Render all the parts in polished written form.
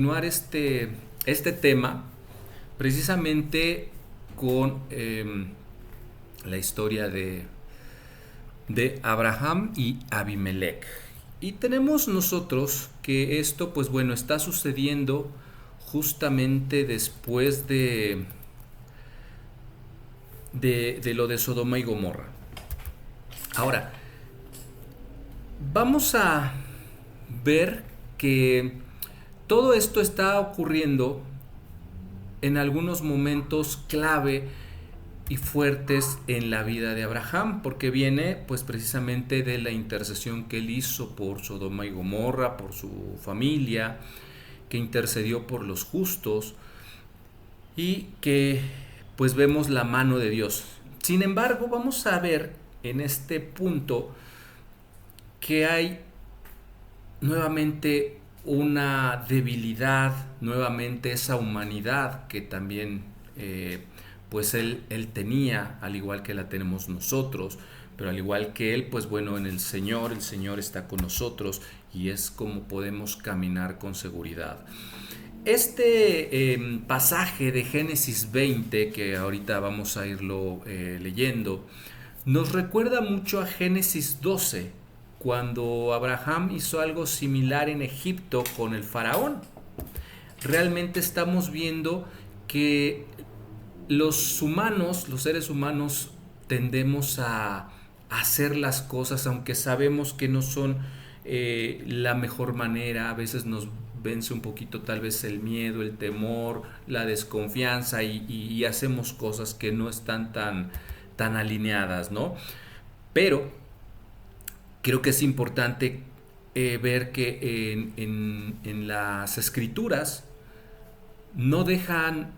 Continuar este tema precisamente con la historia de Abraham y Abimelech. Y tenemos nosotros que esto, pues bueno, está sucediendo justamente después de lo de Sodoma y Gomorra. Ahora, vamos a ver que todo esto está ocurriendo en algunos momentos clave y fuertes en la vida de Abraham, porque viene pues precisamente de la intercesión que él hizo por Sodoma y Gomorra, por su familia, que intercedió por los justos y que pues vemos la mano de Dios. Sin embargo, vamos a ver en este punto que hay nuevamente una debilidad, nuevamente esa humanidad que también pues él tenía, al igual que la tenemos nosotros, pero al igual que él, pues bueno, en el Señor está con nosotros y es como podemos caminar con seguridad. Este pasaje de Génesis 20, que ahorita vamos a irlo leyendo, nos recuerda mucho a Génesis 12, cuando Abraham hizo algo similar en Egipto con el faraón. Realmente estamos viendo que los humanos, los seres humanos, tendemos a hacer las cosas aunque sabemos que no son la mejor manera. A veces nos vence un poquito tal vez el miedo, el temor, la desconfianza y hacemos cosas que no están tan alineadas, ¿no? Pero creo que es importante ver que en las escrituras no dejan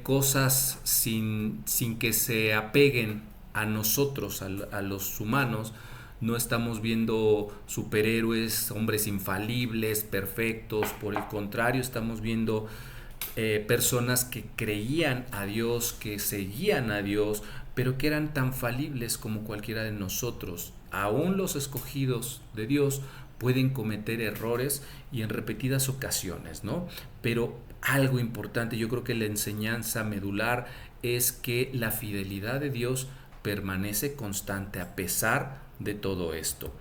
cosas sin que se apeguen a nosotros, a los humanos. No estamos viendo superhéroes, hombres infalibles, perfectos. Por el contrario, estamos viendo personas que creían a Dios, que seguían a Dios, pero que eran tan falibles como cualquiera de nosotros. Aún los escogidos de Dios pueden cometer errores y en repetidas ocasiones, ¿no? Pero algo importante, yo creo que la enseñanza medular es que la fidelidad de Dios permanece constante a pesar de todo esto.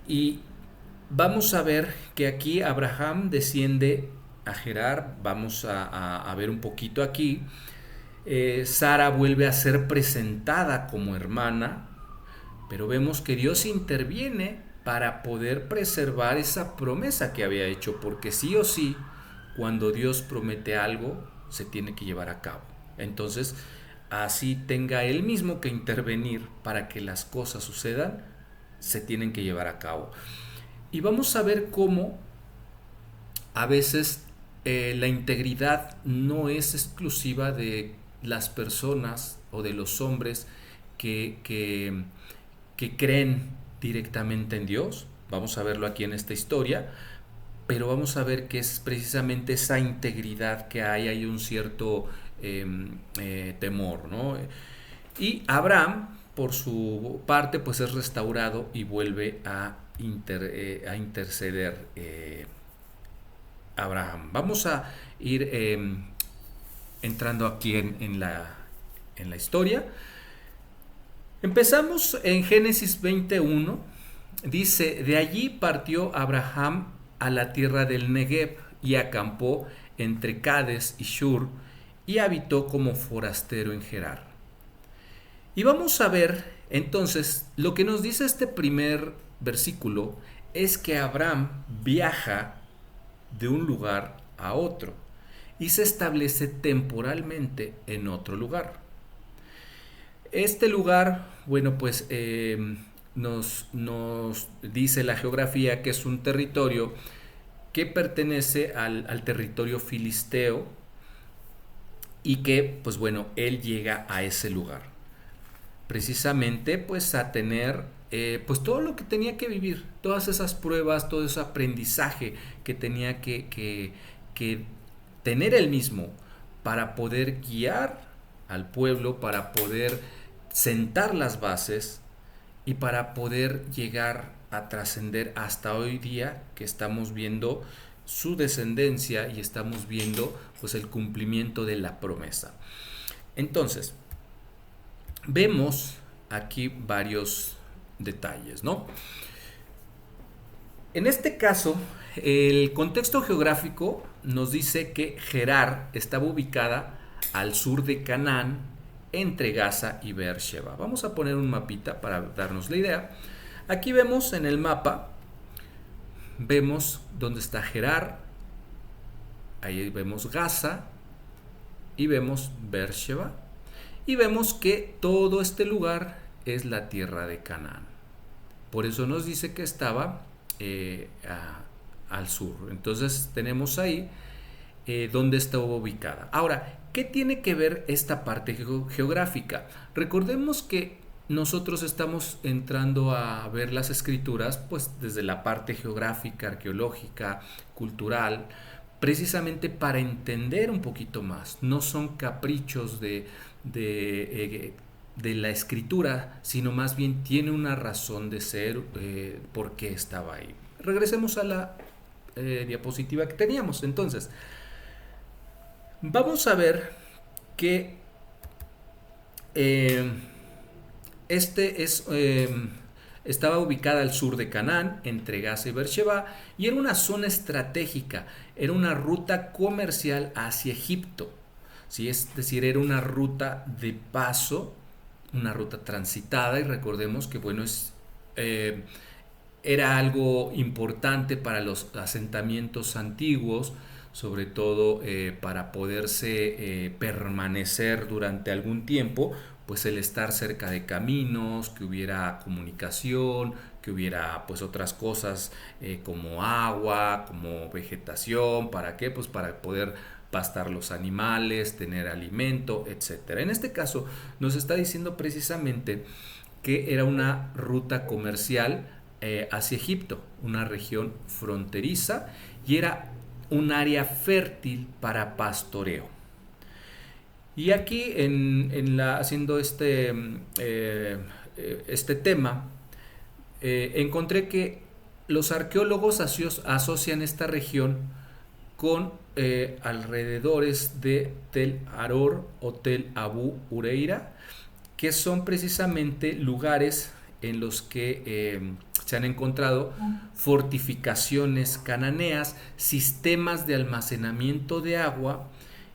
Y vamos a ver que aquí Abraham desciende a Gerar, vamos a ver un poquito aquí. Sara vuelve a ser presentada como hermana, pero vemos que Dios interviene para poder preservar esa promesa que había hecho, porque sí o sí, cuando Dios promete algo, se tiene que llevar a cabo. Entonces, así tenga él mismo que intervenir para que las cosas sucedan, se tienen que llevar a cabo. Y vamos a ver cómo a veces la integridad no es exclusiva de las personas o de los hombres que creen directamente en Dios. Vamos a verlo aquí en esta historia, pero vamos a ver que es precisamente esa integridad que hay un cierto temor, ¿no? Y Abraham, por su parte, pues es restaurado y vuelve a interceder Abraham. Vamos a ir entrando aquí en la historia. Empezamos en Génesis 21. Dice, de allí partió Abraham a la tierra del Negev y acampó entre Cades y Shur y habitó como forastero en Gerar. Y vamos a ver entonces lo que nos dice este primer versículo es que Abraham viaja de un lugar a otro y se establece temporalmente en otro lugar. Este lugar, bueno, pues nos dice la geografía que es un territorio que pertenece al territorio filisteo y que, pues bueno, él llega a ese lugar. Precisamente, pues a tener pues todo lo que tenía que vivir, todas esas pruebas, todo ese aprendizaje que tenía que tener él mismo para poder guiar al pueblo, para poder sentar las bases y para poder llegar a trascender hasta hoy día, que estamos viendo su descendencia y estamos viendo pues el cumplimiento de la promesa. Entonces, vemos aquí varios detalles, ¿no? En este caso, el contexto geográfico nos dice que Gerar estaba ubicada al sur de Canaán, entre Gaza y Beersheba. Vamos a poner un mapita para darnos la idea. Aquí vemos en el mapa, vemos dónde está Gerar, ahí vemos Gaza y vemos Beersheba, y vemos que todo este lugar es la tierra de Canaán. Por eso nos dice que estaba al sur. Entonces tenemos ahí donde estaba ubicada. Ahora, ¿qué tiene que ver esta parte geográfica? Recordemos que nosotros estamos entrando a ver las escrituras pues desde la parte geográfica, arqueológica, cultural, precisamente para entender un poquito más. No son caprichos de la escritura, sino más bien tiene una razón de ser, por qué estaba ahí. Regresemos a la diapositiva que teníamos. Entonces, vamos a ver que estaba ubicada al sur de Canaán, entre Gaza y Beersheba, y era una zona estratégica, era una ruta comercial hacia Egipto, ¿sí? Es decir, era una ruta de paso, una ruta transitada, y recordemos que bueno, era algo importante para los asentamientos antiguos, sobre todo para poderse permanecer durante algún tiempo, pues el estar cerca de caminos, que hubiera comunicación, que hubiera pues otras cosas como agua, como vegetación. ¿Para qué? Pues para poder pastar los animales, tener alimento, etcétera. En este caso nos está diciendo precisamente que era una ruta comercial hacia Egipto, una región fronteriza, y era un área fértil para pastoreo. Y aquí haciendo este tema, encontré que los arqueólogos asocian esta región con alrededores de Tel Aror o Tel Abu Ureira, que son precisamente lugares en los que se han encontrado fortificaciones cananeas, sistemas de almacenamiento de agua,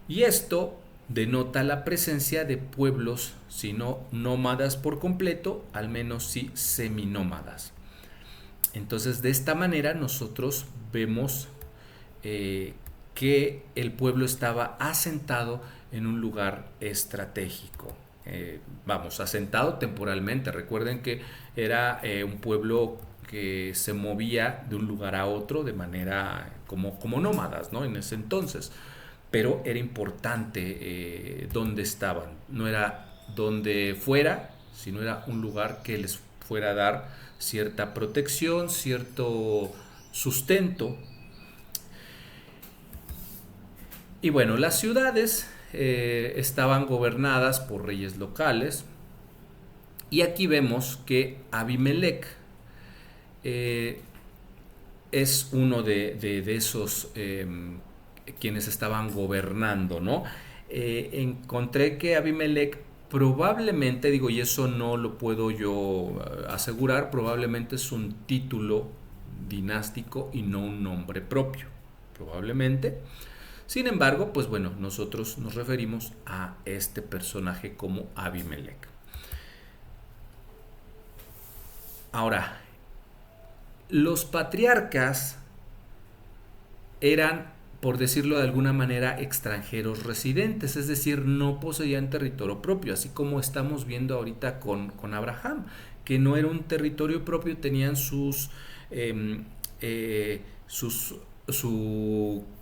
y esto denota la presencia de pueblos, si no nómadas por completo, al menos sí seminómadas. Entonces, de esta manera nosotros vemos que el pueblo estaba asentado en un lugar estratégico. Asentado temporalmente. Recuerden que era un pueblo que se movía de un lugar a otro de manera como nómadas, ¿no? En ese entonces. Pero era importante dónde estaban. No era donde fuera, sino era un lugar que les fuera a dar cierta protección, cierto sustento. Y bueno, las ciudades estaban gobernadas por reyes locales, y aquí vemos que Abimelech es uno de esos quienes estaban gobernando, ¿no? Encontré que Abimelech probablemente, digo, y eso no lo puedo yo asegurar, probablemente es un título dinástico y no un nombre propio, probablemente. Sin embargo, pues bueno, nosotros nos referimos a este personaje como Abimelech. Ahora, los patriarcas eran, por decirlo de alguna manera, extranjeros residentes, es decir, no poseían territorio propio, así como estamos viendo ahorita con Abraham, que no era un territorio propio, tenían su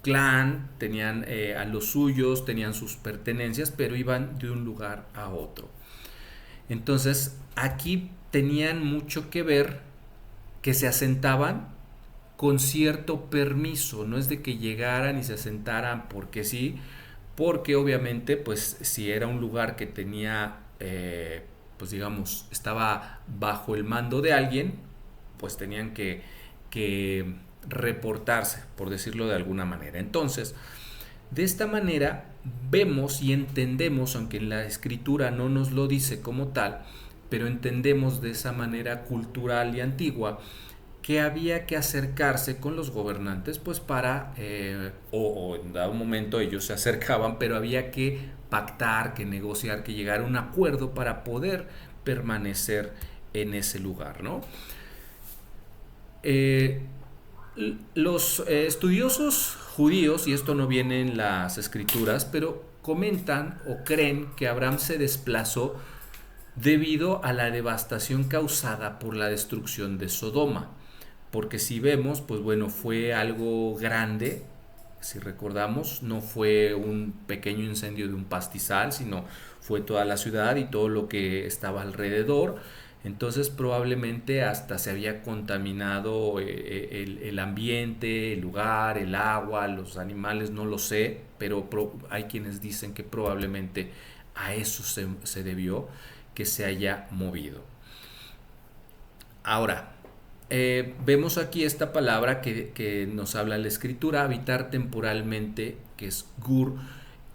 clan, tenían a los suyos, tenían sus pertenencias, pero iban de un lugar a otro. Entonces, aquí tenían mucho que ver que se asentaban con cierto permiso, no es de que llegaran y se asentaran porque sí, porque obviamente pues si era un lugar que tenía pues digamos estaba bajo el mando de alguien, pues tenían que reportarse, por decirlo de alguna manera. Entonces, de esta manera vemos y entendemos, aunque en la escritura no nos lo dice como tal, pero entendemos de esa manera cultural y antigua que había que acercarse con los gobernantes pues para, o en dado momento ellos se acercaban, pero había que pactar, que negociar, que llegar a un acuerdo para poder permanecer en ese lugar, ¿no? Eh, los estudiosos judíos, y esto no viene en las escrituras, pero comentan o creen que Abraham se desplazó debido a la devastación causada por la destrucción de Sodoma. Porque si vemos, pues bueno, fue algo grande, si recordamos, no fue un pequeño incendio de un pastizal, sino fue toda la ciudad y todo lo que estaba alrededor. Entonces probablemente hasta se había contaminado el ambiente, el lugar, el agua, los animales, no lo sé, pero hay quienes dicen que probablemente a eso se debió que se haya movido. Ahora, vemos aquí esta palabra que nos habla la escritura, habitar temporalmente, que es gur,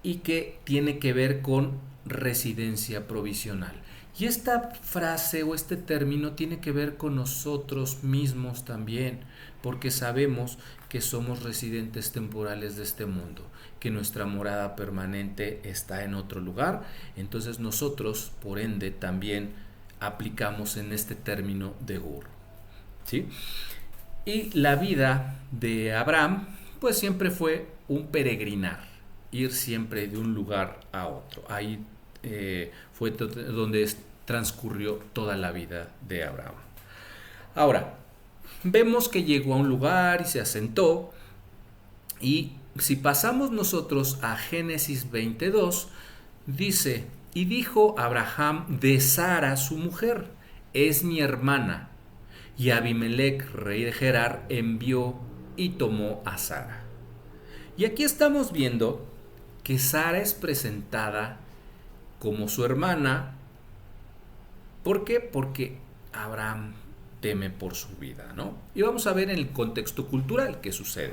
y que tiene que ver con residencia provisional. Y esta frase o este término tiene que ver con nosotros mismos también, porque sabemos que somos residentes temporales de este mundo, que nuestra morada permanente está en otro lugar. Entonces nosotros, por ende, también aplicamos en este término de gur, ¿sí? Y la vida de Abraham, pues siempre fue un peregrinar, ir siempre de un lugar a otro. Ahí fue donde transcurrió toda la vida de Abraham. Ahora, vemos que llegó a un lugar y se asentó, y si pasamos nosotros a Génesis 22, dice: y dijo Abraham de Sara su mujer, es mi hermana. Y Abimelech, rey de Gerar, envió y tomó a Sara. Y aquí estamos viendo que Sara es presentada como su hermana. ¿Por qué? Porque Abraham teme por su vida, ¿no? Y vamos a ver en el contexto cultural qué sucede.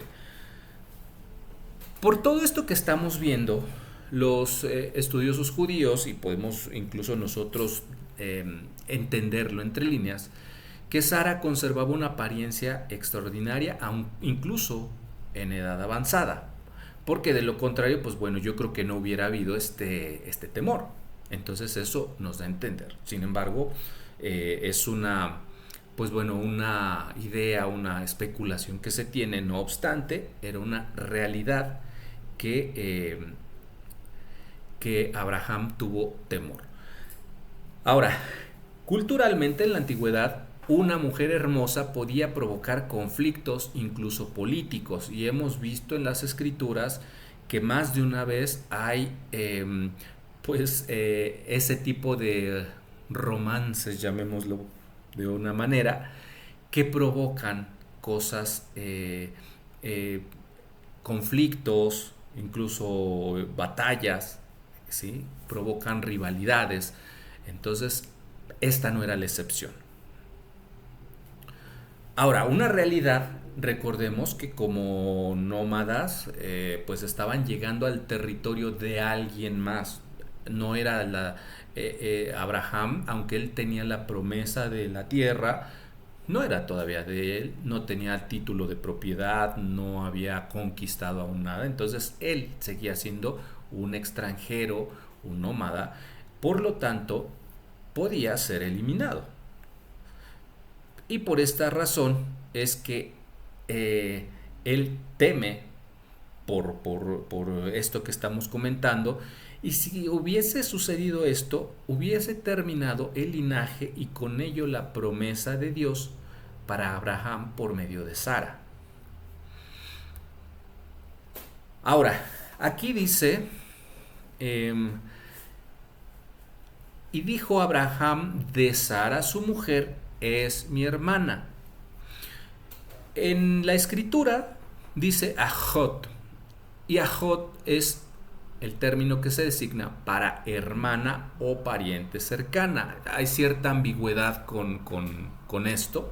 Por todo esto que estamos viendo, los estudiosos judíos, y podemos incluso nosotros entenderlo entre líneas, que Sara conservaba una apariencia extraordinaria, incluso en edad avanzada, porque de lo contrario, pues bueno, yo creo que no hubiera habido este temor. Entonces eso nos da a entender. Sin embargo, es una, pues bueno, una idea, una especulación que se tiene. No obstante, era una realidad que Abraham tuvo temor. Ahora, culturalmente en la antigüedad, una mujer hermosa podía provocar conflictos, incluso políticos, y hemos visto en las escrituras que más de una vez hay ese tipo de romances, llamémoslo de una manera, que provocan cosas, conflictos, incluso batallas, ¿sí? Provocan rivalidades. Entonces, esta no era la excepción. Ahora, una realidad, recordemos que como nómadas, pues estaban llegando al territorio de alguien más. No era Abraham, aunque él tenía la promesa de la tierra, no era todavía de él, no tenía título de propiedad, no había conquistado aún nada. Entonces él seguía siendo un extranjero, un nómada, por lo tanto podía ser eliminado. Y por esta razón es que él teme por esto que estamos comentando. Y si hubiese sucedido esto, hubiese terminado el linaje y con ello la promesa de Dios para Abraham por medio de Sara. Ahora, aquí dice, y dijo Abraham de Sara su mujer, es mi hermana. En la escritura dice ajot, y ajot es el término que se designa para hermana o pariente cercana. Hay cierta ambigüedad con esto,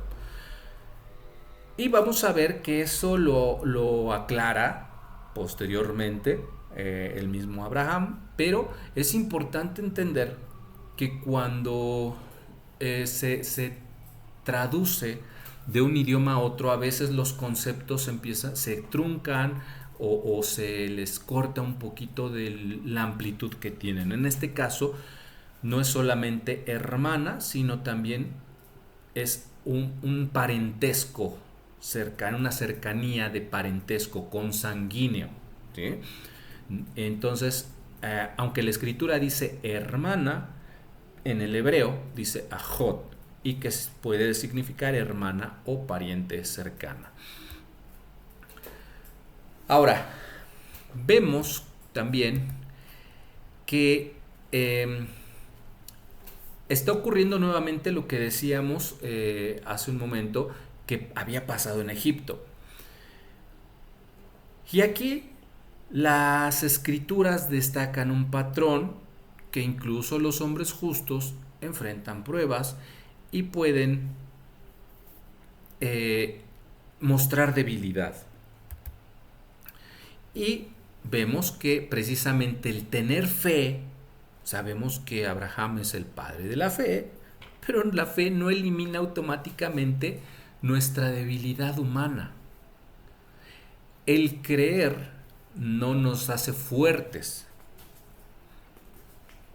Y vamos a ver que eso lo aclara posteriormente el mismo Abraham, pero es importante entender que cuando se traduce de un idioma a otro, a veces los conceptos se truncan o se les corta un poquito de la amplitud que tienen. En este caso, no es solamente hermana, sino también es un parentesco cercano, una cercanía de parentesco consanguíneo. ¿Sí? Entonces, aunque la escritura dice hermana, en el hebreo dice ajot, y que puede significar hermana o pariente cercana. Ahora, vemos también que está ocurriendo nuevamente lo que decíamos hace un momento que había pasado en Egipto. Y aquí las escrituras destacan un patrón que incluso los hombres justos enfrentan pruebas y pueden mostrar debilidad. Y vemos que precisamente el tener fe, sabemos que Abraham es el padre de la fe, pero la fe no elimina automáticamente nuestra debilidad humana. El creer no nos hace fuertes,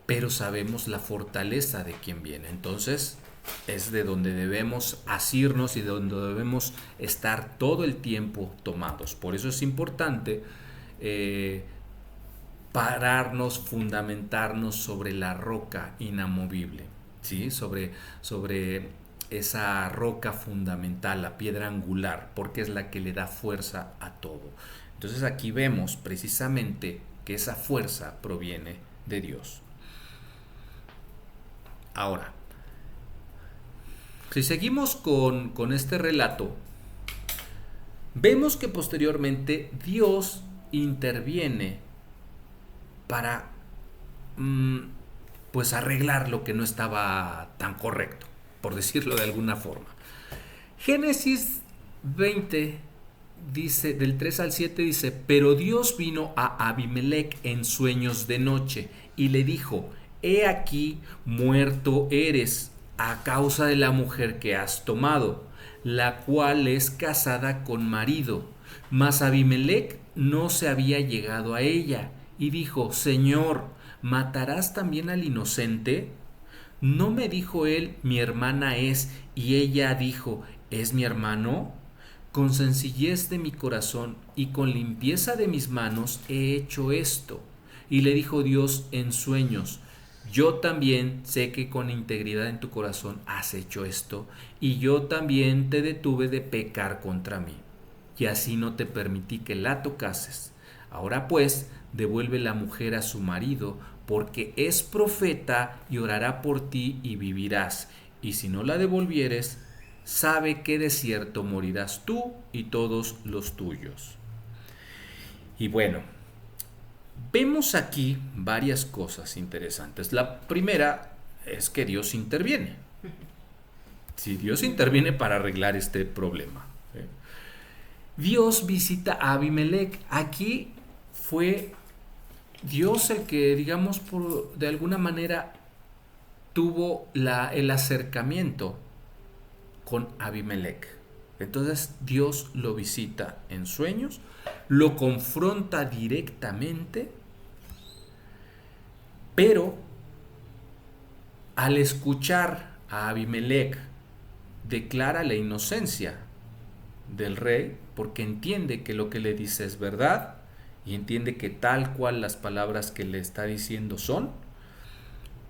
pero sabemos la fortaleza de quien viene. Entonces es de donde debemos asirnos y de donde debemos estar todo el tiempo tomados. Por eso es importante pararnos, fundamentarnos sobre la roca inamovible, ¿sí? sobre esa roca fundamental, la piedra angular, porque es la que le da fuerza a todo. Entonces aquí vemos precisamente que esa fuerza proviene de Dios. Ahora, si seguimos con este relato, vemos que posteriormente Dios interviene para pues arreglar lo que no estaba tan correcto, por decirlo de alguna forma. Génesis 20 dice, del 3 al 7 dice, pero Dios vino a Abimelec en sueños de noche y le dijo, he aquí muerto eres a causa de la mujer que has tomado, la cual es casada con marido. Mas Abimelec no se había llegado a ella y dijo, Señor, ¿matarás también al inocente? ¿No me dijo él, mi hermana es, y ella dijo, ¿es mi hermano? Con sencillez de mi corazón y con limpieza de mis manos he hecho esto. Y le dijo Dios en sueños, yo también sé que con integridad en tu corazón has hecho esto, y yo también te detuve de pecar contra mí, y así no te permití que la tocases. Ahora pues, devuelve la mujer a su marido, porque es profeta y orará por ti y vivirás. Y si no la devolvieres, sabe que de cierto morirás tú y todos los tuyos. Y bueno, vemos aquí varias cosas interesantes. La primera es que Dios interviene. Si Dios interviene para arreglar este problema. Dios visita a Abimelec. Aquí fue Dios el que, digamos, de alguna manera tuvo el acercamiento con Abimelec. Entonces Dios lo visita en sueños, lo confronta directamente, pero al escuchar a Abimelec declara la inocencia del rey porque entiende que lo que le dice es verdad y entiende que tal cual las palabras que le está diciendo son,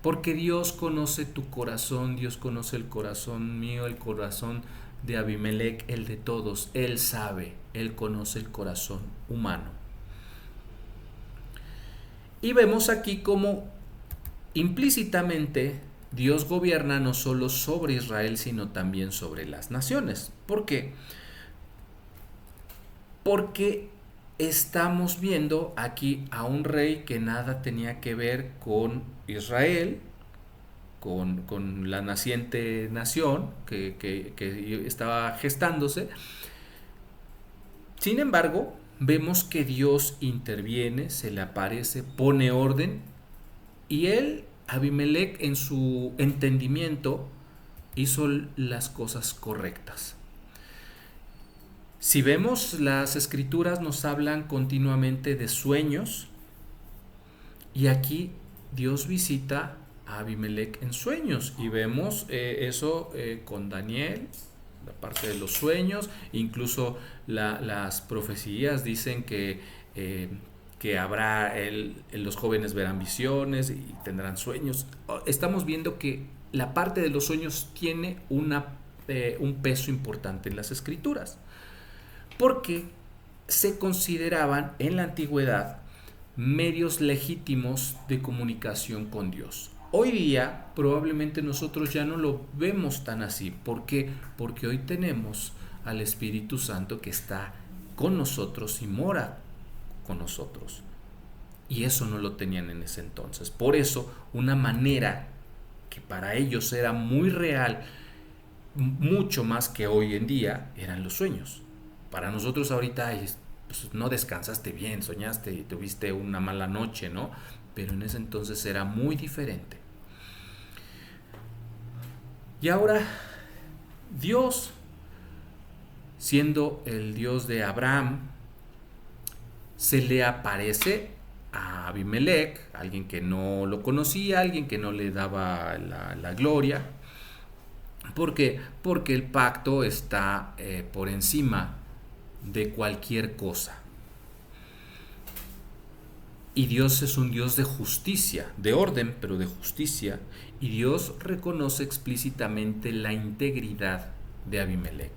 porque Dios conoce tu corazón, Dios conoce el corazón mío, el corazón de Abimelec, el de todos. Él sabe, Él conoce el corazón humano. Y vemos aquí cómo implícitamente Dios gobierna no solo sobre Israel, sino también sobre las naciones. ¿Por qué? Porque estamos viendo aquí a un rey que nada tenía que ver con Israel, con la naciente nación que estaba gestándose, Sin embargo, vemos que Dios interviene, se le aparece, pone orden y él, Abimelech, en su entendimiento, hizo las cosas correctas. Si vemos, las escrituras nos hablan continuamente de sueños y aquí Dios visita a Abimelech en sueños y vemos eso con Daniel, la parte de los sueños, incluso las profecías dicen que habrá los jóvenes verán visiones y tendrán sueños. Estamos viendo que la parte de los sueños tiene un peso importante en las escrituras, porque se consideraban en la antigüedad medios legítimos de comunicación con Dios. Hoy día probablemente nosotros ya no lo vemos tan así. ¿Por qué? Porque hoy tenemos al Espíritu Santo que está con nosotros y mora con nosotros. Y eso no lo tenían en ese entonces. Por eso, una manera que para ellos era muy real, mucho más que hoy en día, eran los sueños. Para nosotros ahorita pues, no descansaste bien, soñaste y tuviste una mala noche, ¿no? Pero en ese entonces era muy diferente. Y ahora Dios, siendo el Dios de Abraham, se le aparece a Abimelech, alguien que no lo conocía, alguien que no le daba la gloria. ¿Por qué? Porque el pacto está por encima de cualquier cosa. Y Dios es un Dios de justicia, de orden, pero de justicia. Y Dios reconoce explícitamente la integridad de Abimelech.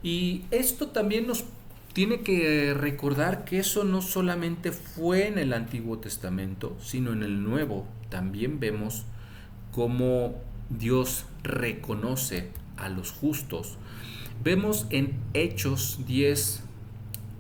Y esto también nos tiene que recordar que eso no solamente fue en el Antiguo Testamento, sino en el Nuevo. También vemos cómo Dios reconoce a los justos. Vemos en Hechos 10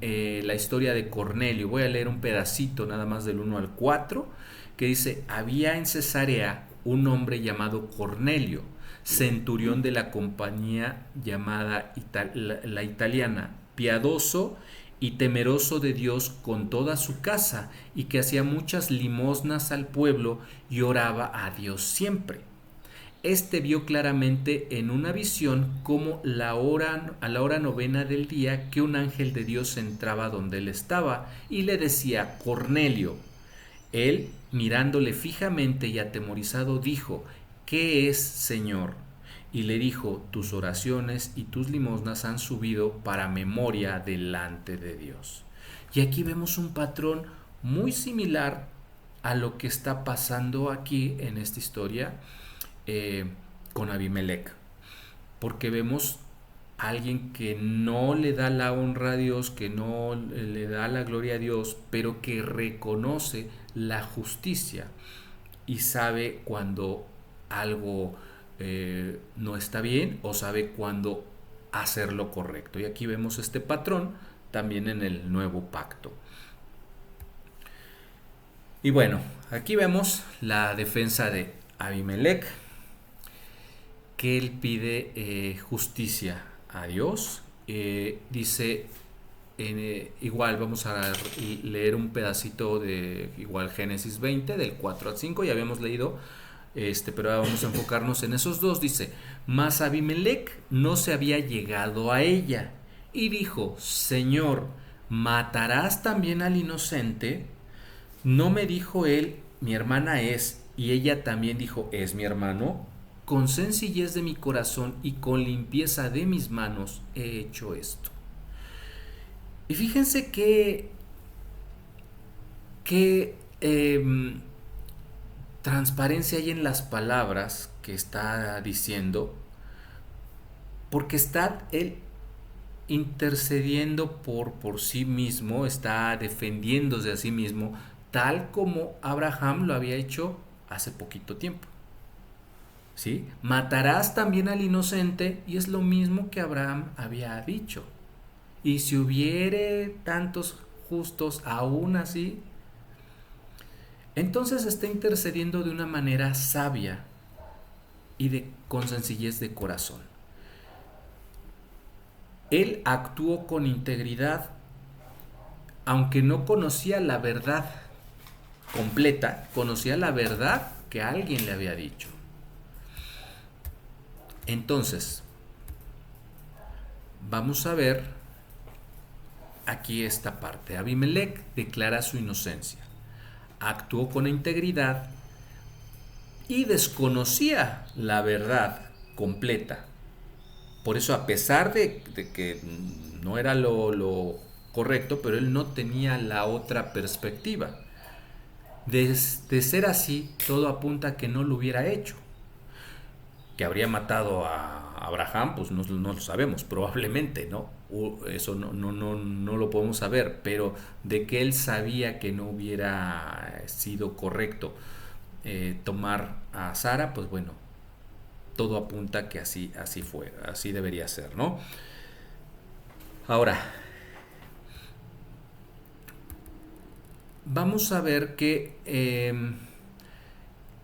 la historia de Cornelio. Voy a leer un pedacito nada más del 1 al 4, que dice: había en Cesarea un hombre llamado Cornelio, centurión de la compañía llamada la italiana, piadoso y temeroso de Dios con toda su casa, y que hacía muchas limosnas al pueblo y oraba a Dios siempre. Este vio claramente en una visión como a la hora novena del día que un ángel de Dios entraba donde él estaba y le decía: Cornelio. Él, mirándole fijamente y atemorizado, dijo: ¿qué es, Señor? Y le dijo: tus oraciones y tus limosnas han subido para memoria delante de Dios. Y aquí vemos un patrón muy similar a lo que está pasando aquí en esta historia con Abimelech, porque vemos a alguien que no le da la honra a Dios, que no le da la gloria a Dios, pero que reconoce la justicia y sabe cuando algo no está bien, o sabe cuándo hacer lo correcto. Y aquí vemos este patrón también en el nuevo pacto. Y bueno, aquí vemos la defensa de Abimelech, que él pide justicia a Dios. Dice, igual vamos a leer un pedacito de igual Génesis 20, del 4 al 5, ya habíamos leído, pero ahora vamos a enfocarnos en esos dos. Dice: mas Abimelech no se había llegado a ella, y dijo: Señor, ¿matarás también al inocente? ¿No me dijo él, mi hermana es, y ella también dijo, es mi hermano? Con sencillez de mi corazón y con limpieza de mis manos he hecho esto. Y fíjense qué transparencia hay en las palabras que está diciendo, porque está él intercediendo por sí mismo, está defendiéndose a sí mismo, tal como Abraham lo había hecho hace poquito tiempo. ¿Sí? Matarás también al inocente, y es lo mismo que Abraham había dicho. Y si hubiere tantos justos aún así, entonces está intercediendo de una manera sabia y con sencillez de corazón. Él actuó con integridad, aunque no conocía la verdad completa, conocía la verdad que alguien le había dicho. Entonces, vamos a ver aquí esta parte. Abimelech declara su inocencia. Actuó con integridad y desconocía la verdad completa. Por eso, a pesar de que no era lo correcto, pero él no tenía la otra perspectiva. De ser así, todo apunta a que no lo hubiera hecho. Que habría matado a Abraham, pues no lo sabemos, probablemente, ¿no? Eso no lo podemos saber, pero de que él sabía que no hubiera sido correcto tomar a Sara, pues bueno, todo apunta que así fue, así debería ser, ¿no? Ahora, vamos a ver que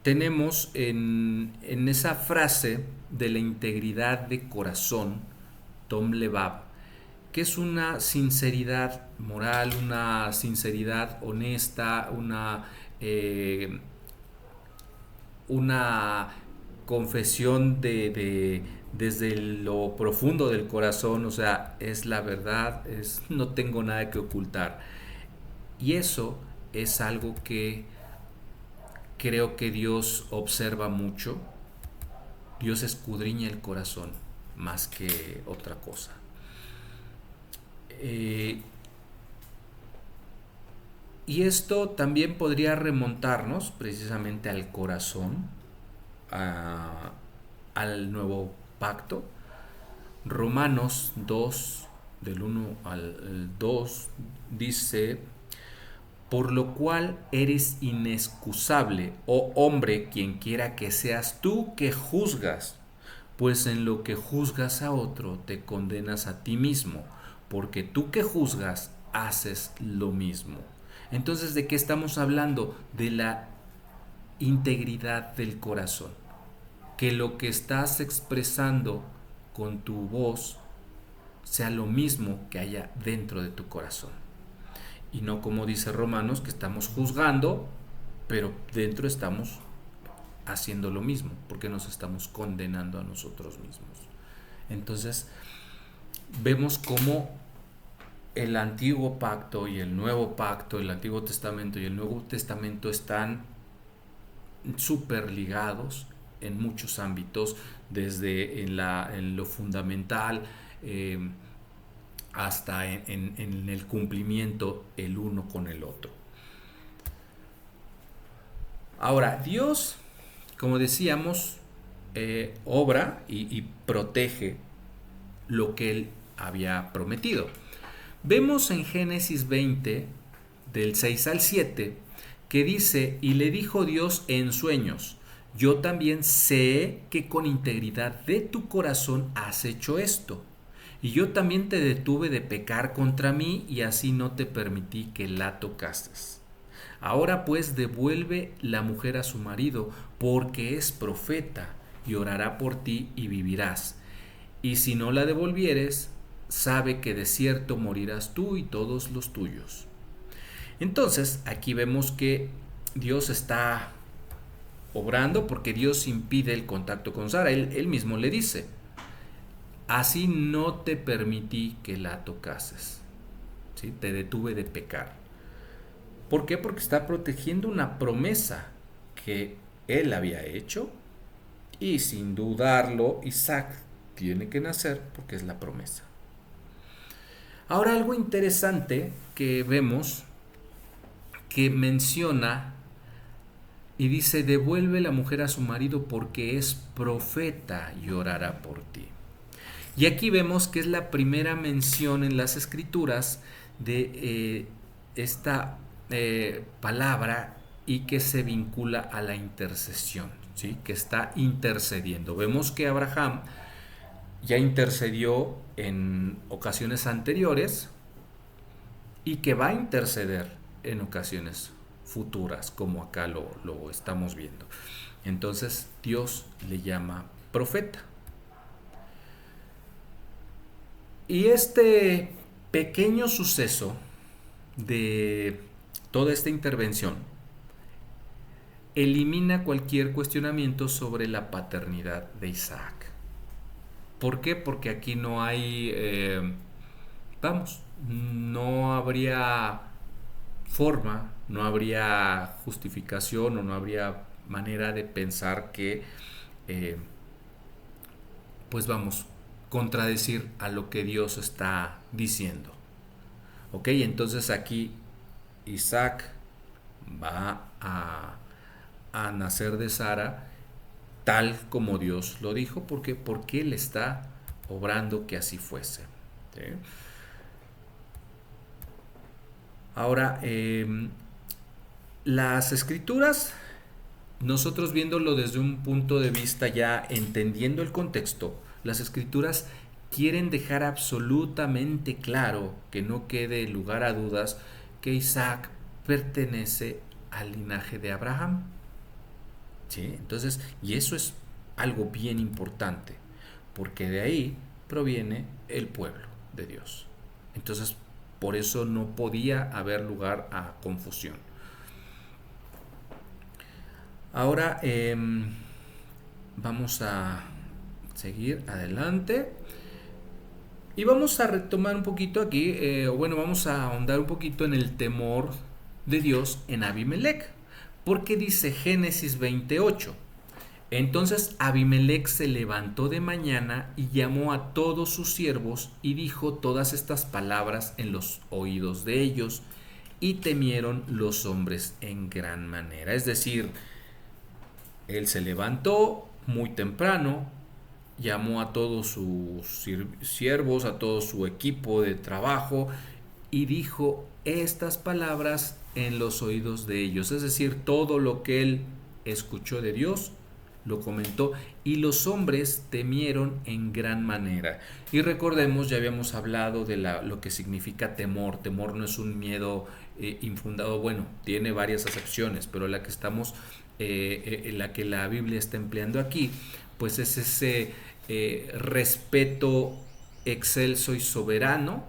tenemos en esa frase de la integridad de corazón, Tom Lebab, que es una sinceridad moral, una sinceridad honesta, una confesión desde lo profundo del corazón, o sea, es la verdad, no tengo nada que ocultar. Y eso es algo que creo que Dios observa mucho. Dios escudriña el corazón más que otra cosa. Eh, y esto también podría remontarnos precisamente al corazón, al nuevo pacto. Romanos 2, del 1 al 2, dice: por lo cual eres inexcusable, oh hombre, quien quiera que seas tú que juzgas, pues en lo que juzgas a otro te condenas a ti mismo, porque tú que juzgas haces lo mismo. Entonces, ¿de qué estamos hablando? De la integridad del corazón. Que lo que estás expresando con tu voz sea lo mismo que haya dentro de tu corazón. Y no como dice Romanos, que estamos juzgando, pero dentro estamos haciendo lo mismo, porque nos estamos condenando a nosotros mismos. Entonces, vemos cómo el antiguo pacto y el nuevo pacto, el Antiguo Testamento y el Nuevo Testamento están súper ligados en muchos ámbitos, desde en lo fundamental, hasta en el cumplimiento el uno con el otro. Ahora, Dios, como decíamos, obra y protege lo que Él había prometido. Vemos en Génesis 20, del 6 al 7, que dice: y le dijo Dios en sueños: yo también sé que con integridad de tu corazón has hecho esto. Y yo también te detuve de pecar contra mí, y así no te permití que la tocases. Ahora pues devuelve la mujer a su marido, porque es profeta, y orará por ti y vivirás. Y si no la devolvieres, sabe que de cierto morirás tú y todos los tuyos. Entonces, aquí vemos que Dios está obrando, porque Dios impide el contacto con Sara. Él mismo le dice: así no te permití que la tocases, ¿sí? Te detuve de pecar. ¿Por qué? Porque está protegiendo una promesa que él había hecho, y sin dudarlo, Isaac tiene que nacer porque es la promesa. Ahora, algo interesante que vemos, que menciona y dice: devuelve la mujer a su marido porque es profeta y orará por ti. Y aquí vemos que es la primera mención en las escrituras de esta palabra, y que se vincula a la intercesión, ¿sí? Que está intercediendo. Vemos que Abraham ya intercedió en ocasiones anteriores y que va a interceder en ocasiones futuras, como acá lo estamos viendo. Entonces Dios le llama profeta. Y este pequeño suceso de toda esta intervención elimina cualquier cuestionamiento sobre la paternidad de Isaac. ¿Por qué? Porque aquí no hay, no habría forma, no habría justificación o no habría manera de pensar que, eh, pues vamos, contradecir a lo que Dios está diciendo. Ok, entonces aquí Isaac va a nacer de Sara tal como Dios lo dijo, porque Él está obrando que así fuese. ¿Sí? Ahora, las escrituras, nosotros viéndolo desde un punto de vista ya entendiendo el contexto, las escrituras quieren dejar absolutamente claro, que no quede lugar a dudas, que Isaac pertenece al linaje de Abraham. ¿Sí? Entonces, y eso es algo bien importante, porque de ahí proviene el pueblo de Dios. Entonces, por eso no podía haber lugar a confusión. Ahora vamos a seguir adelante y vamos a retomar un poquito aquí, vamos a ahondar un poquito en el temor de Dios en Abimelech, porque dice Génesis 28. Entonces Abimelech se levantó de mañana y llamó a todos sus siervos y dijo todas estas palabras en los oídos de ellos, y temieron los hombres en gran manera. Es decir, él se levantó muy temprano, llamó a todos sus siervos, a todo su equipo de trabajo, y dijo estas palabras en los oídos de ellos. Es decir, todo lo que él escuchó de Dios lo comentó, y los hombres temieron en gran manera. Y recordemos, ya habíamos hablado de lo que significa temor. Temor no es un miedo infundado, bueno, tiene varias acepciones, pero la que estamos, la que la Biblia está empleando aquí, pues es ese respeto excelso y soberano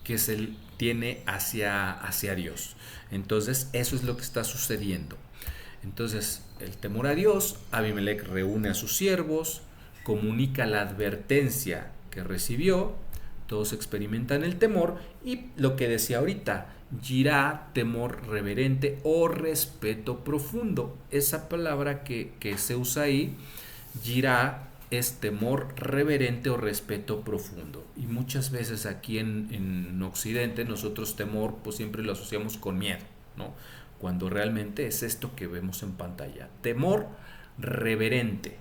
que se tiene hacia Dios. Entonces, eso es lo que está sucediendo. Entonces, el temor a Dios, Abimelech reúne a sus siervos, comunica la advertencia que recibió, todos experimentan el temor, y lo que decía ahorita, yirá, temor reverente o respeto profundo. Esa palabra que se usa ahí, yirá, es temor reverente o respeto profundo. Y muchas veces aquí en Occidente nosotros temor pues siempre lo asociamos con miedo, ¿no? Cuando realmente es esto que vemos en pantalla. Temor reverente.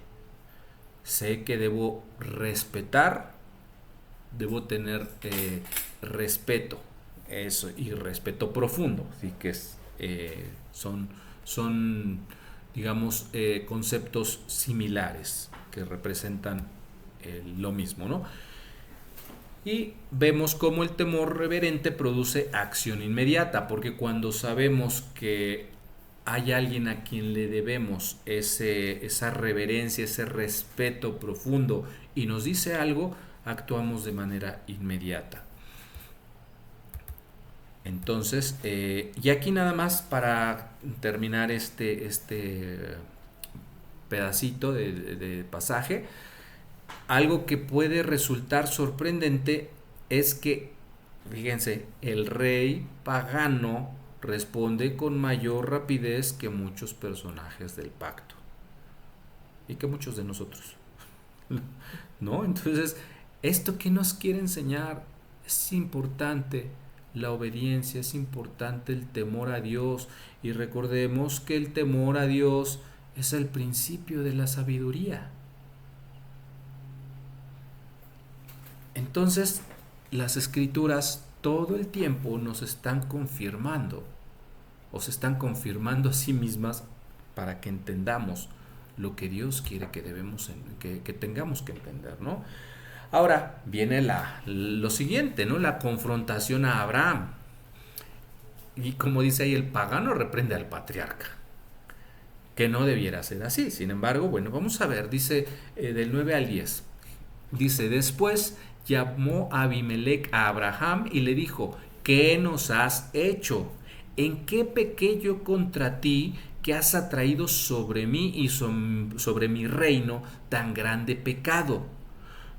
Sé que debo respetar, debo tener respeto, eso, y respeto profundo, así que son digamos, conceptos similares que representan lo mismo, ¿no? Y vemos cómo el temor reverente produce acción inmediata, porque cuando sabemos que hay alguien a quien le debemos esa reverencia, ese respeto profundo, y nos dice algo, actuamos de manera inmediata. Entonces, y aquí nada más para terminar este pedacito de pasaje, algo que puede resultar sorprendente es que, fíjense, el rey pagano responde con mayor rapidez que muchos personajes del pacto y que muchos de nosotros, ¿no? Entonces, ¿esto qué nos quiere enseñar? Es importante la obediencia, es importante el temor a Dios, y recordemos que el temor a Dios es el principio de la sabiduría. Entonces, las escrituras todo el tiempo nos están confirmando, o se están confirmando a sí mismas, para que entendamos lo que Dios quiere que tengamos que entender, ¿no? Ahora viene lo siguiente, ¿no? La confrontación a Abraham. Y como dice ahí, el pagano reprende al patriarca, que no debiera ser así. Sin embargo, bueno, vamos a ver, dice del 9 al 10. Dice, después llamó a Abimelec a Abraham y le dijo: ¿qué nos has hecho? ¿En qué pequé yo contra ti, que has atraído sobre mí y sobre mi reino tan grande pecado?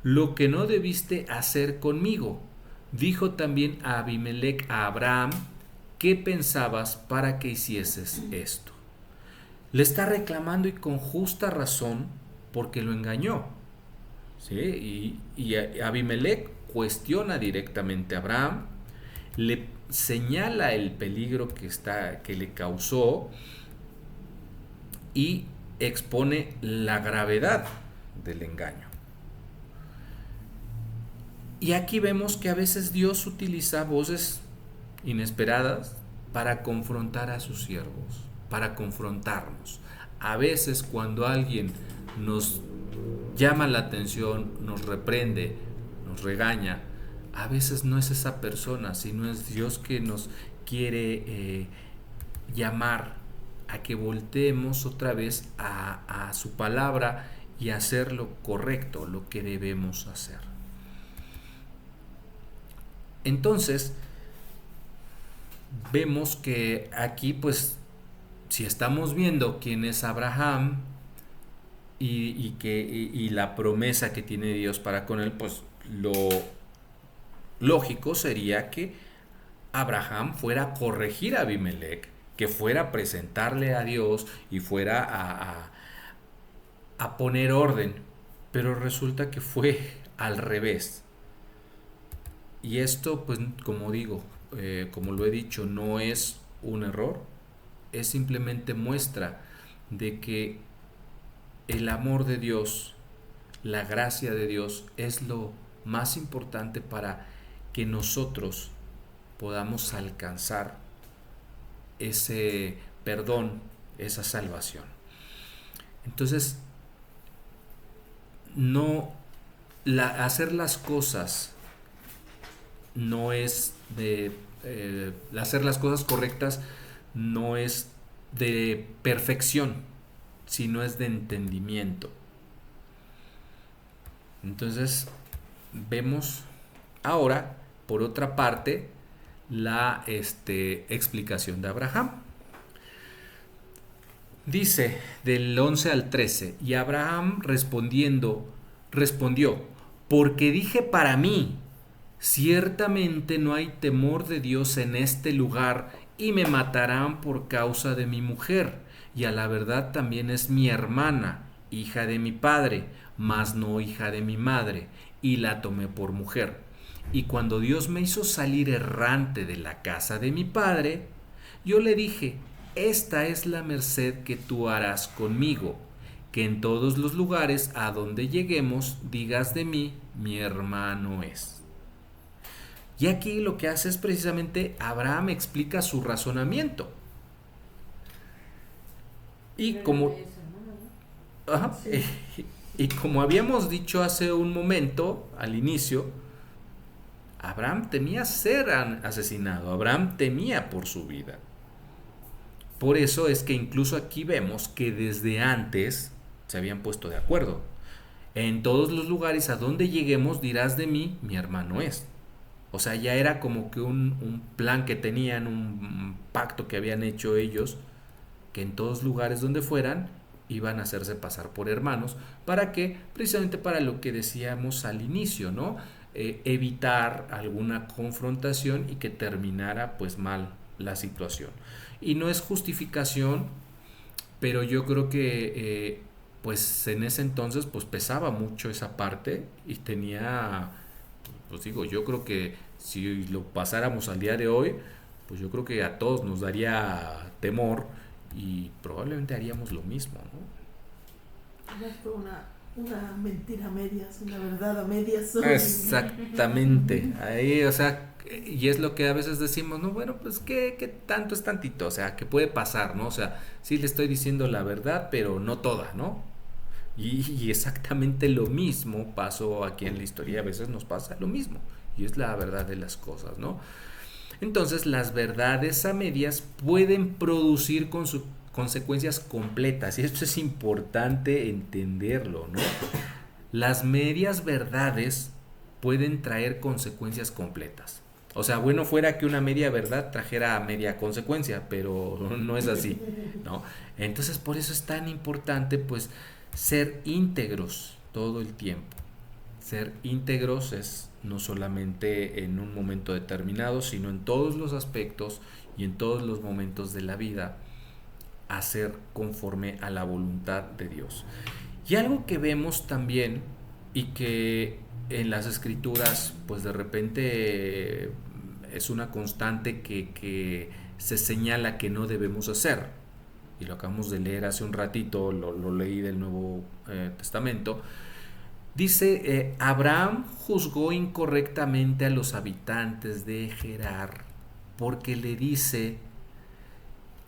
Lo que no debiste hacer conmigo. Dijo también a Abimelec a Abraham: ¿qué pensabas para que hicieses esto? Le está reclamando, y con justa razón, porque lo engañó. ¿Sí? Y Abimelec cuestiona directamente a Abraham, le señala el peligro que le causó, y expone la gravedad del engaño. Y aquí vemos que a veces Dios utiliza voces inesperadas para confrontar a sus siervos, para confrontarnos. A veces cuando alguien nos llama la atención, nos reprende, nos regaña, a veces no es esa persona, sino es Dios que nos quiere llamar a que volteemos otra vez a su palabra y hacer lo correcto, lo que debemos hacer. Entonces, vemos que aquí, pues, si estamos viendo quién es Abraham y la promesa que tiene Dios para con él, pues lo lógico sería que Abraham fuera a corregir a Abimelec, que fuera a presentarle a Dios y fuera a poner orden. Pero resulta que fue al revés. Y esto, pues, como digo, como lo he dicho, no es un error, es simplemente muestra de que el amor de Dios, la gracia de Dios, es lo más importante para que nosotros podamos alcanzar ese perdón, esa salvación. Entonces, hacer las cosas no es hacer las cosas correctas no es de perfección, sino es de entendimiento. Entonces, vemos ahora, por otra parte, la explicación de Abraham. Dice del 11 al 13: y Abraham respondió: porque dije para mí, ciertamente no hay temor de Dios en este lugar, y me matarán por causa de mi mujer, y a la verdad también es mi hermana, hija de mi padre, mas no hija de mi madre, y la tomé por mujer. Y cuando Dios me hizo salir errante de la casa de mi padre, yo le dije: esta es la merced que tú harás conmigo, que en todos los lugares a donde lleguemos digas de mí: mi hermano es. Y aquí lo que hace es precisamente, Abraham explica su razonamiento. Y como, ajá, y como habíamos dicho hace un momento, al inicio, Abraham temía ser asesinado, Abraham temía por su vida. Por eso es que incluso aquí vemos que desde antes se habían puesto de acuerdo. En todos los lugares a donde lleguemos dirás de mí: mi hermano es. O sea, ya era como que un plan que tenían, un pacto que habían hecho ellos, que en todos lugares donde fueran iban a hacerse pasar por hermanos. ¿Para qué? Precisamente para lo que decíamos al inicio, ¿no? Evitar alguna confrontación y que terminara pues mal la situación. Y no es justificación, pero yo creo que pues en ese entonces pues pesaba mucho esa parte, y tenía, pues digo, yo creo que si lo pasáramos al día de hoy, pues yo creo que a todos nos daría temor y probablemente haríamos lo mismo, ¿no? No fue una mentira a medias, una verdad a medias. Exactamente, ahí, o sea, y es lo que a veces decimos, no, bueno, pues ¿qué tanto es tantito? O sea, ¿qué puede pasar, no? O sea, sí le estoy diciendo la verdad, pero no toda, ¿no? Y exactamente lo mismo pasó aquí en la historia, a veces nos pasa lo mismo, y es la verdad de las cosas, ¿no? Entonces, las verdades a medias pueden producir consecuencias completas, y esto es importante entenderlo, ¿no? Las medias verdades pueden traer consecuencias completas. O sea, bueno fuera que una media verdad trajera media consecuencia, pero no es así, ¿no? Entonces, por eso es tan importante, pues, ser íntegros todo el tiempo. Ser íntegros es no solamente en un momento determinado, sino en todos los aspectos y en todos los momentos de la vida, hacer conforme a la voluntad de Dios. Y algo que vemos también y que en las escrituras pues de repente es una constante que se señala que no debemos hacer, y lo acabamos de leer hace un ratito, lo leí del Nuevo Testamento. Dice, Abraham juzgó incorrectamente a los habitantes de Gerar, porque le dice,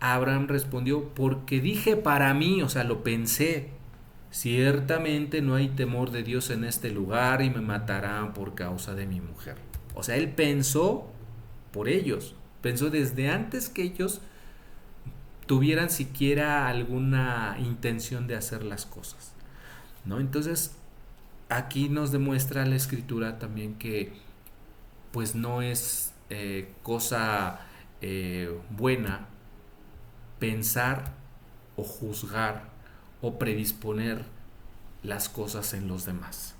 Abraham respondió, porque dije para mí, o sea, lo pensé, ciertamente no hay temor de Dios en este lugar y me matarán por causa de mi mujer. O sea, él pensó por ellos, pensó desde antes que ellos tuvieran siquiera alguna intención de hacer las cosas, ¿no? Entonces, aquí nos demuestra la escritura también que pues no es cosa buena pensar o juzgar o predisponer las cosas en los demás.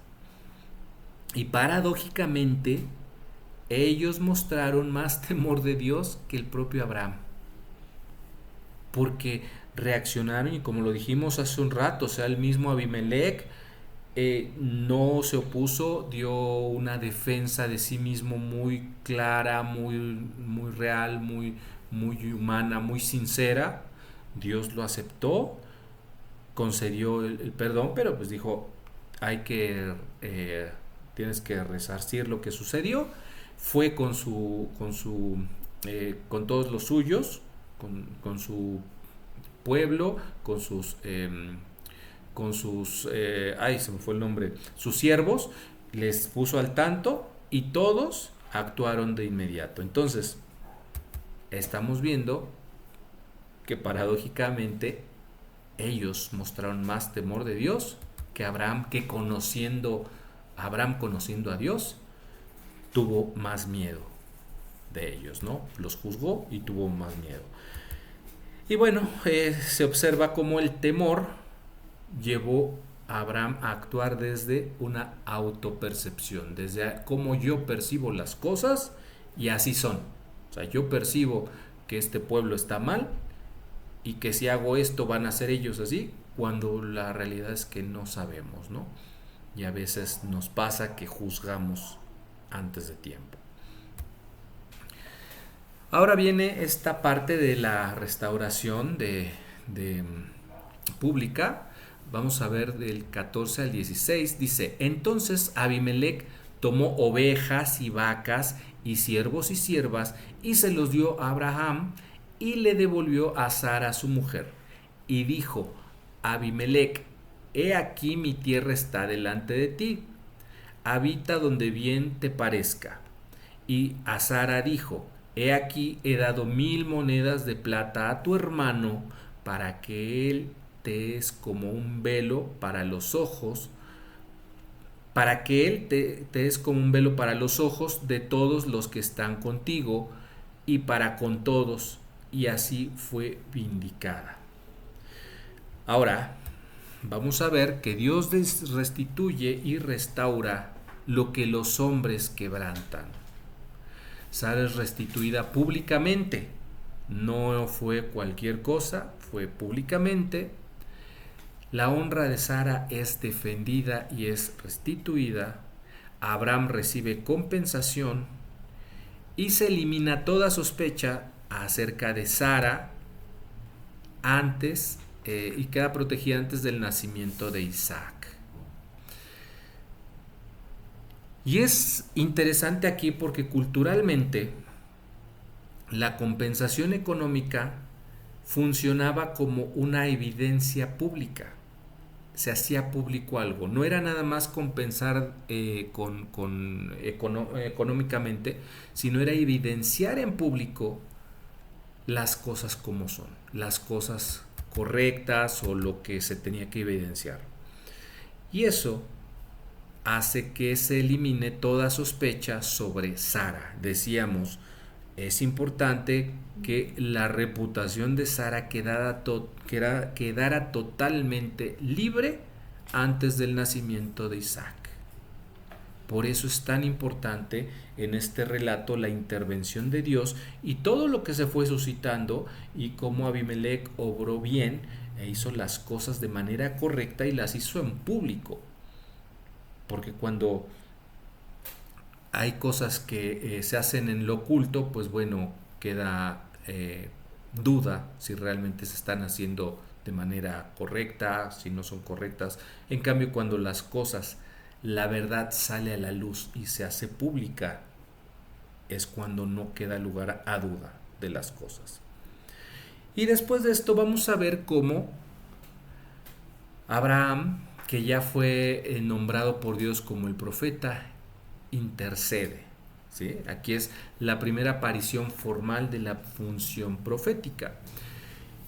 Y paradójicamente, ellos mostraron más temor de Dios que el propio Abraham, porque reaccionaron, y como lo dijimos hace un rato, o sea, el mismo Abimelech no se opuso, dio una defensa de sí mismo muy clara, muy real, muy humana, muy sincera. Dios lo aceptó, concedió el perdón, pero pues dijo, tienes que resarcir lo que sucedió. Fue con todos los suyos, con su pueblo, se me fue el nombre, sus siervos, les puso al tanto y todos actuaron de inmediato. Entonces, estamos viendo que paradójicamente ellos mostraron más temor de Dios que Abraham, Abraham conociendo a Dios, tuvo más miedo de ellos, ¿no? Los juzgó y tuvo más miedo. Y bueno, se observa cómo el temor llevó a Abraham a actuar desde una autopercepción, desde cómo yo percibo las cosas y así son. O sea, yo percibo que este pueblo está mal y que si hago esto van a ser ellos así, cuando la realidad es que no sabemos, ¿no? Y a veces nos pasa que juzgamos antes de tiempo. Ahora viene esta parte de la restauración de pública. Vamos a ver del 14 al 16. Dice, entonces Abimelech tomó ovejas y vacas y siervos y siervas y se los dio a Abraham y le devolvió a Sara su mujer. Y dijo, Abimelech, he aquí mi tierra está delante de ti, habita donde bien te parezca. Y a Sara dijo, he aquí he dado 1000 monedas de plata a tu hermano para que él te es como un velo para los ojos, para que él te es como un velo para los ojos de todos los que están contigo y para con todos. Y así fue vindicada. Ahora, vamos a ver que Dios restituye y restaura lo que los hombres quebrantan. Sara es restituida públicamente. No fue cualquier cosa, fue públicamente. La honra de Sara es defendida y es restituida. Abraham recibe compensación y se elimina toda sospecha acerca de Sara antes y queda protegida antes del nacimiento de Isaac. Y es interesante aquí porque culturalmente la compensación económica funcionaba como una evidencia pública. Se hacía público algo. No era nada más compensar económicamente, sino era evidenciar en público las cosas como son, las cosas correctas o lo que se tenía que evidenciar. Y eso hace que se elimine toda sospecha sobre Sara. Decíamos, es importante que la reputación de Sara quedara totalmente libre antes del nacimiento de Isaac. Por eso es tan importante en este relato la intervención de Dios y todo lo que se fue suscitando y cómo Abimelec obró bien e hizo las cosas de manera correcta y las hizo en público. Porque cuando hay cosas que se hacen en lo oculto, pues bueno, queda duda si realmente se están haciendo de manera correcta, si no son correctas. En cambio, cuando las cosas, la verdad sale a la luz y se hace pública, es cuando no queda lugar a duda de las cosas. Y después de esto vamos a ver cómo Abraham, que ya fue nombrado por Dios como el profeta, intercede. ¿Sí? Aquí es la primera aparición formal de la función profética.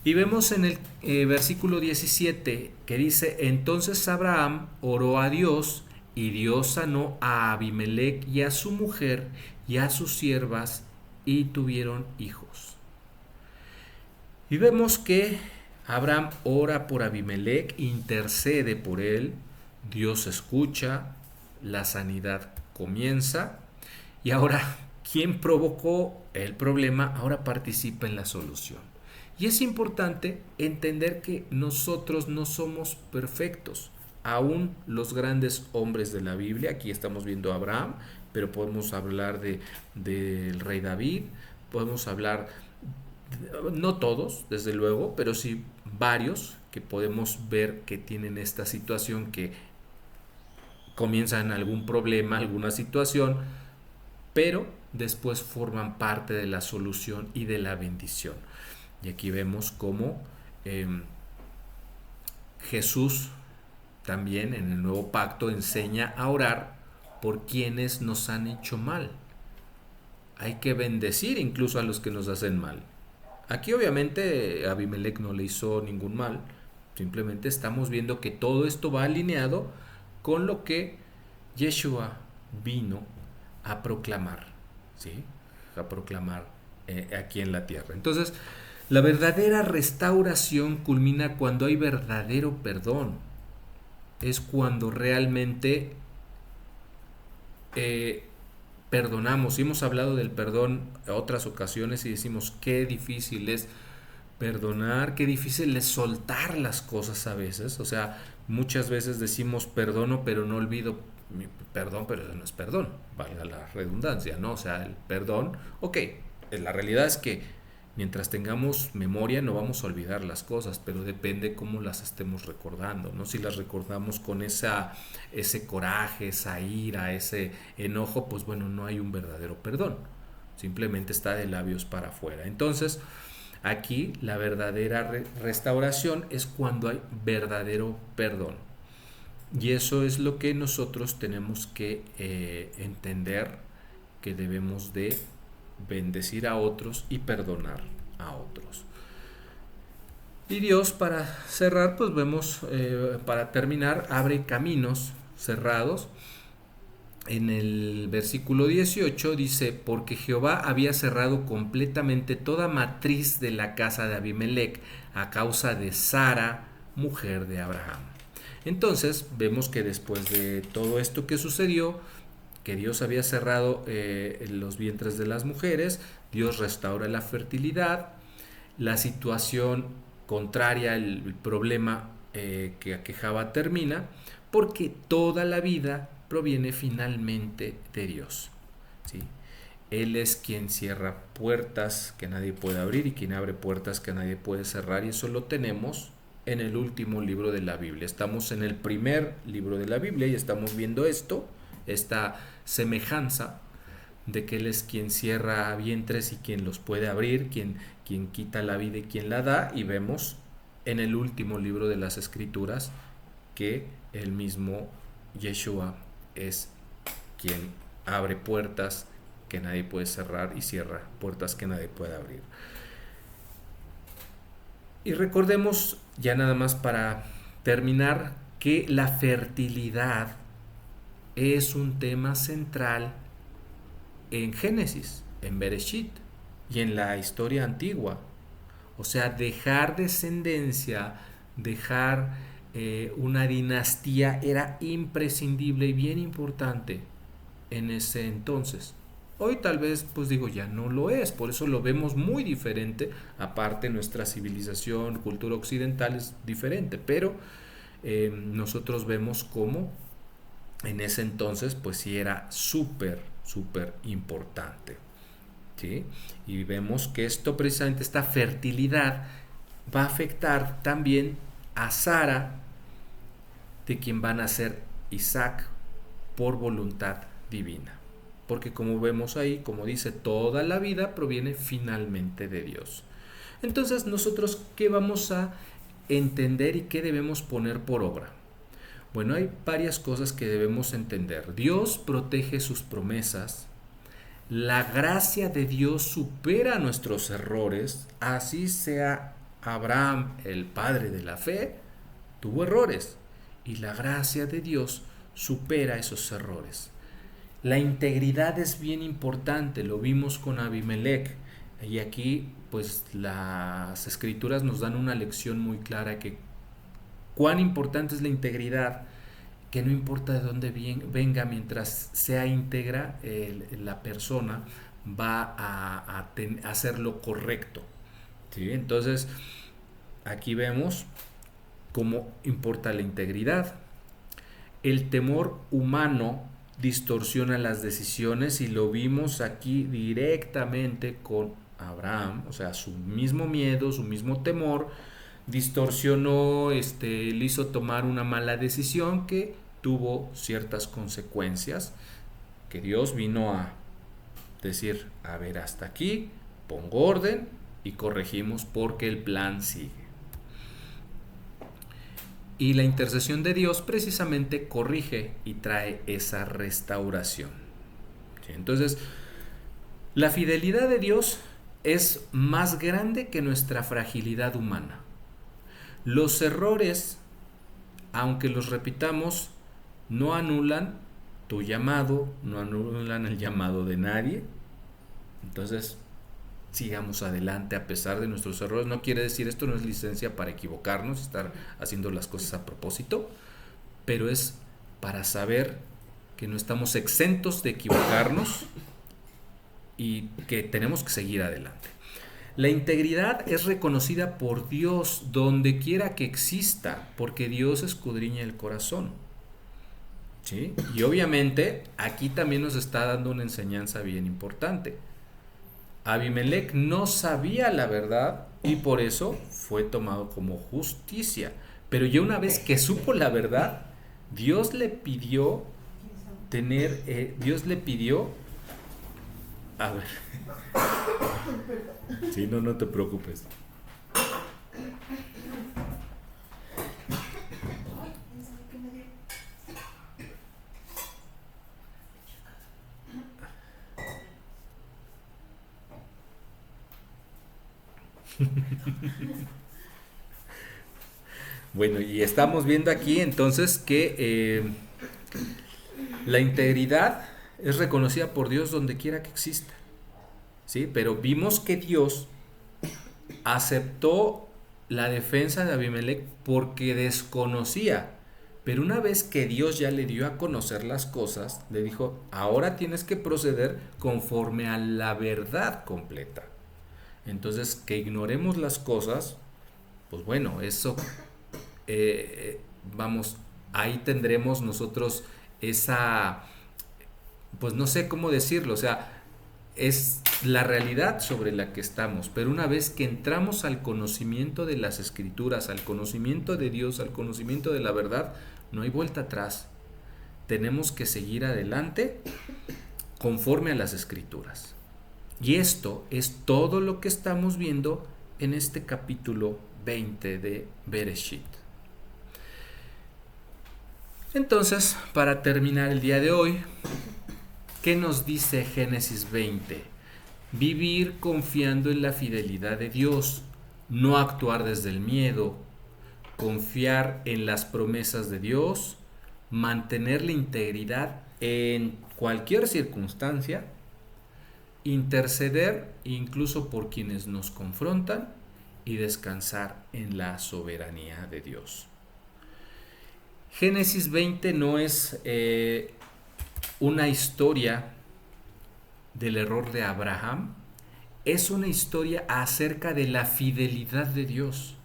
Y vemos en el versículo 17 que dice: entonces Abraham oró a Dios y Dios sanó a Abimelec y a su mujer y a sus siervas y tuvieron hijos. Y vemos que Abraham ora por Abimelec, intercede por él, Dios escucha, la sanidad comienza y ahora quien provocó el problema ahora participa en la solución. Y es importante entender que nosotros no somos perfectos. Aún los grandes hombres de la Biblia, aquí estamos viendo a Abraham, pero podemos hablar del rey David, podemos hablar, no todos, desde luego, pero sí varios que podemos ver que tienen esta situación, que comienzan algún problema, alguna situación, pero después forman parte de la solución y de la bendición. Y aquí vemos cómo Jesús también en el nuevo pacto enseña a orar por quienes nos han hecho mal. Hay que bendecir incluso a los que nos hacen mal. Aquí obviamente Abimelec no le hizo ningún mal, simplemente estamos viendo que todo esto va alineado con lo que Yeshua vino a proclamar, ¿sí? A proclamar aquí en la tierra. Entonces, la verdadera restauración culmina cuando hay verdadero perdón. Es cuando realmente perdonamos. Y hemos hablado del perdón en otras ocasiones y decimos qué difícil es perdonar, qué difícil es soltar las cosas a veces. O sea, muchas veces decimos perdono pero no olvido. Perdón, pero eso no es perdón, valga la redundancia, ¿no? O sea, el perdón, ok, la realidad es que mientras tengamos memoria no vamos a olvidar las cosas, pero depende cómo las estemos recordando, ¿no? Si las recordamos con ese coraje, esa ira, ese enojo, pues bueno, no hay un verdadero perdón, simplemente está de labios para afuera. Entonces, aquí la verdadera restauración es cuando hay verdadero perdón. Y eso es lo que nosotros tenemos que entender, que debemos de bendecir a otros y perdonar a otros. Y Dios, para cerrar, pues vemos, para terminar, abre caminos cerrados. En el versículo 18 dice: porque Jehová había cerrado completamente toda matriz de la casa de Abimelec a causa de Sara, mujer de Abraham. Entonces vemos que después de todo esto que sucedió, que Dios había cerrado los vientres de las mujeres, Dios restaura la fertilidad, la situación contraria, el problema que aquejaba termina, porque toda la vida proviene finalmente de Dios, ¿sí? Él es quien cierra puertas que nadie puede abrir y quien abre puertas que nadie puede cerrar, y eso lo tenemos en el último libro de la Biblia. Estamos en el primer libro de la Biblia y estamos viendo esta semejanza de que Él es quien cierra vientres y quien los puede abrir, quien quita la vida y quien la da, y vemos en el último libro de las Escrituras que el mismo Yeshua es quien abre puertas que nadie puede cerrar y cierra puertas que nadie puede abrir. Y recordemos, ya nada más para terminar, que la fertilidad es un tema central en Génesis, en Bereshit y en la historia antigua. O sea, dejar descendencia, dejar una dinastía era imprescindible y bien importante en ese entonces. Hoy tal vez, pues digo, ya no lo es, por eso lo vemos muy diferente. Aparte, nuestra civilización, cultura occidental es diferente, pero nosotros vemos cómo en ese entonces, pues sí era súper, súper importante. ¿Sí? Y vemos que esto, precisamente esta fertilidad, va a afectar también a Sara, de quien van a ser Isaac por voluntad divina. Porque como vemos ahí, como dice, toda la vida proviene finalmente de Dios. Entonces, nosotros, ¿qué vamos a entender y qué debemos poner por obra? Bueno, hay varias cosas que debemos entender. Dios protege sus promesas. La gracia de Dios supera nuestros errores. Así sea Abraham, el padre de la fe, tuvo errores. Y la gracia de Dios supera esos errores. La integridad es bien importante, lo vimos con Abimelech. Y aquí, pues, las escrituras nos dan una lección muy clara que cuán importante es la integridad, que no importa de dónde venga, mientras sea íntegra, la persona va a hacer lo correcto. ¿Sí? Entonces, aquí vemos cómo importa la integridad. El temor humano distorsiona las decisiones y lo vimos aquí directamente con Abraham, o sea, su mismo miedo, su mismo temor distorsionó, le hizo tomar una mala decisión que tuvo ciertas consecuencias, que Dios vino a decir, a ver, hasta aquí, pongo orden y corregimos porque el plan sigue. Y la intercesión de Dios precisamente corrige y trae esa restauración. ¿Sí? Entonces, la fidelidad de Dios es más grande que nuestra fragilidad humana. Los errores, aunque los repitamos, no anulan tu llamado, no anulan el llamado de nadie. Entonces, sigamos adelante a pesar de nuestros errores. No quiere decir, esto no es licencia para equivocarnos, estar haciendo las cosas a propósito, pero es para saber que no estamos exentos de equivocarnos y que tenemos que seguir adelante. La integridad es reconocida por Dios donde quiera que exista, porque Dios escudriña el corazón. ¿Sí? Y obviamente aquí también nos está dando una enseñanza bien importante. Abimelech no sabía la verdad y por eso fue tomado como justicia. Pero ya una vez que supo la verdad, Dios le pidió a ver. Sí, no te preocupes. Bueno, y estamos viendo aquí entonces que la integridad es reconocida por Dios donde quiera que exista. ¿Sí? Pero vimos que Dios aceptó la defensa de Abimelech porque desconocía. Pero una vez que Dios ya le dio a conocer las cosas, le dijo, ahora tienes que proceder conforme a la verdad completa. Entonces, que ignoremos las cosas, pues bueno, eso, vamos, ahí tendremos nosotros esa, pues no sé cómo decirlo, o sea, es la realidad sobre la que estamos, pero una vez que entramos al conocimiento de las escrituras, al conocimiento de Dios, al conocimiento de la verdad, no hay vuelta atrás. Tenemos que seguir adelante conforme a las escrituras. Y esto es todo lo que estamos viendo en este capítulo 20 de Bereshit. Entonces, para terminar el día de hoy, ¿qué nos dice Génesis 20? Vivir confiando en la fidelidad de Dios, no actuar desde el miedo, confiar en las promesas de Dios, mantener la integridad en cualquier circunstancia, interceder incluso por quienes nos confrontan y descansar en la soberanía de Dios. Génesis 20 no es una historia del error de Abraham, es una historia acerca de la fidelidad de Dios.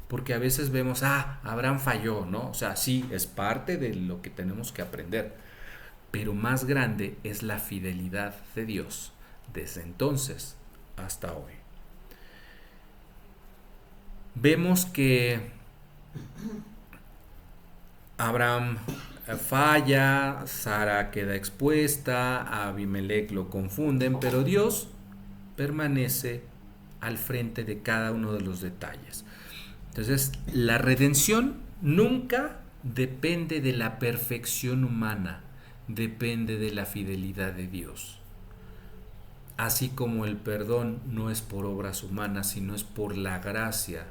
Porque a veces vemos, Abraham falló, ¿no? O sea, sí, es parte de lo que tenemos que aprender. Pero más grande es la fidelidad de Dios desde entonces hasta hoy. Vemos que Abraham falla, Sara queda expuesta, Abimelech lo confunden, pero Dios permanece al frente de cada uno de los detalles. Entonces, la redención nunca depende de la perfección humana, depende de la fidelidad de Dios. Así como el perdón no es por obras humanas, sino es por la gracia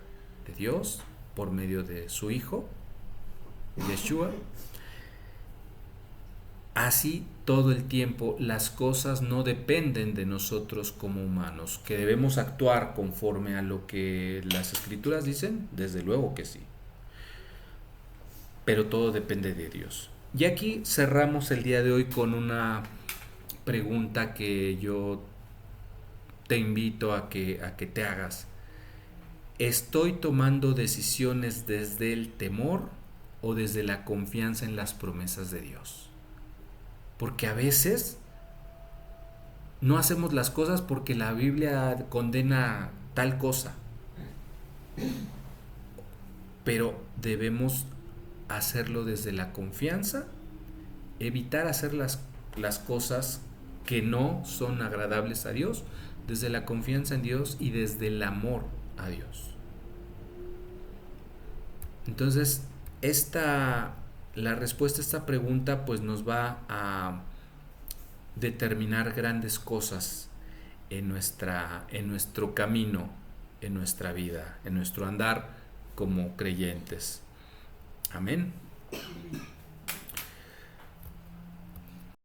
de Dios, por medio de su Hijo, Yeshua. Así todo el tiempo las cosas no dependen de nosotros como humanos, que debemos actuar conforme a lo que las Escrituras dicen, desde luego que sí. Pero todo depende de Dios. Y aquí cerramos el día de hoy con una pregunta que yo te invito a que te hagas. ¿Estoy tomando decisiones desde el temor o desde la confianza en las promesas de Dios? Porque a veces no hacemos las cosas porque la Biblia condena tal cosa. Pero debemos hacerlo desde la confianza, evitar hacer las cosas que no son agradables a Dios, desde la confianza en Dios y desde el amor a Dios. Entonces, la respuesta a esta pregunta pues nos va a determinar grandes cosas en nuestro camino, en nuestra vida, en nuestro andar como creyentes. Amén.